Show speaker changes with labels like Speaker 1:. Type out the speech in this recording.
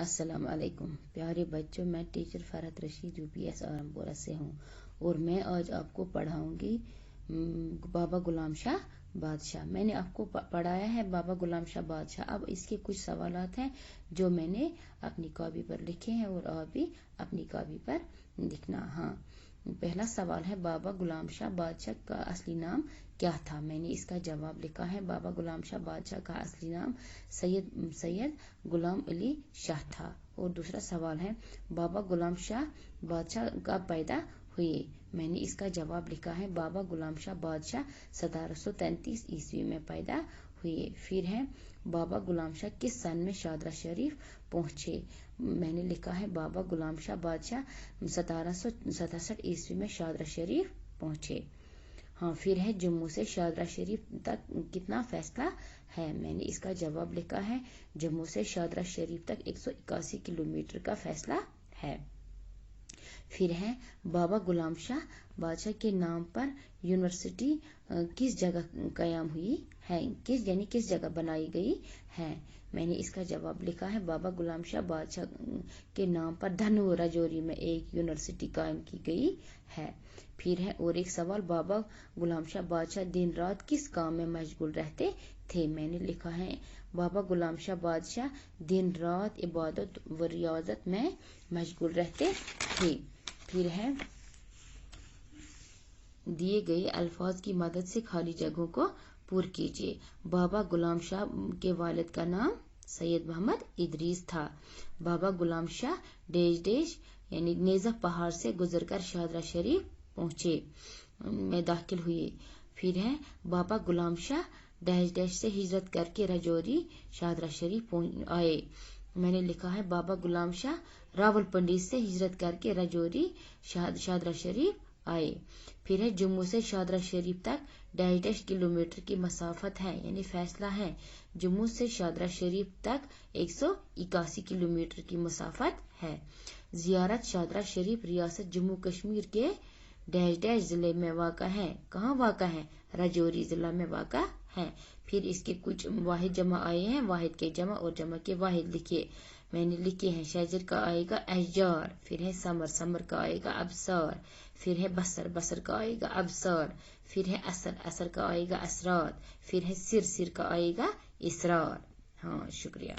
Speaker 1: अस्सलाम वालेकुम प्यारे बच्चों, मैं टीचर फरहत रशीद UPS आरमपुरा से हूँ और मैं आज आपको पढ़ाऊंगी बाबा गुलाम शाह बादशाह। मैंने आपको पढ़ाया है बाबा गुलाम शाह बादशाह। अब इसके कुछ सवालात हैं जो मैंने अपनी कॉपी पर लिखे हैं और आप भी अपनी कॉपी पर लिखना। हाँ, पहला सवाल है बाबा गुलाम शाह बादशाह का असली नाम क्या था। मैंने इसका जवाब लिखा है बाबा गुलाम शाह बादशाह का असली नाम सैयद गुलाम अली शाह था। और दूसरा सवाल है बाबा गुलाम शाह बादशाह कब पैदा हुए। मैंने इसका जवाब लिखा है बाबा गुलाम शाह बादशाह 1733 ईस्वी में पैदा हुए। फिर है बाबा गुलाम शाह किस सन में शादरा शरीफ पहुंचे। मैंने लिखा है बाबा गुलाम शाह बादशाह 1767 ईस्वी में शादरा शरीफ पहुंचे। हाँ, फिर है जम्मू से शादरा शरीफ तक कितना फैसला है। मैंने इसका जवाब लिखा है जम्मू से शादरा शरीफ तक 181 किलोमीटर का फैसला है। फिर है बाबा गुलाम शाह बादशाह के नाम पर यूनिवर्सिटी किस जगह कायम हुई है, किस जगह बनाई गई है। मैंने इसका जवाब लिखा है बाबा गुलाम शाह बादशाह के नाम पर धनू राजौरी में एक यूनिवर्सिटी कायम की गई है। फिर है और एक सवाल बाबा गुलाम शाह बादशाह दिन रात किस काम में मशगूल रहते थे। मैंने लिखा है बाबा गुलाम शाह बादशाह दिन रात इबादत व रियाजत में मशगूल रहते थे। फिर है दिए गए अल्फाज की मदद से खाली जगहों को पूर्ण कीजिए। बाबा गुलाम शाह के वालिद का नाम सैयद मोहम्मद इदरीस था। बाबा गुलाम शाह डेश यानी नेज़ा पहाड़ से गुजरकर शादरा शरीफ पहुंचे में दाखिल हुए। फिर है बाबा गुलाम शाह डैश से हिजरत करके राजौरी शादरा शरीफ आए। मैंने लिखा है बाबा गुलाम शाह रावलपिंडी से हिजरत करके राजौरी शादरा शरीफ आए। फिर है जम्मू से शादरा शरीफ तक डैश किलोमीटर की मसाफत है, यानी फैसला है। जम्मू से शादरा शरीफ तक 181 किलोमीटर की मसाफत है। जियारत शादरा शरीफ रियासत जम्मू कश्मीर के डैश जिले में वाक़ा है। कहाँ वाक़ा है? राजौरी जिला में वाक़ा है। फिर इसके कुछ वाहिद जमा आए हैं, वाहिद के जमा और जमा के वाहिद लिखिए। मैंने लिखे हैं शजर का आएगा अहजार, फिर है समर का आएगा अबसार, फिर है बसर का आएगा अबसार, फिर है असर का आएगा असरात, फिर है सिर का आएगा इसरार। हाँ, शुक्रिया।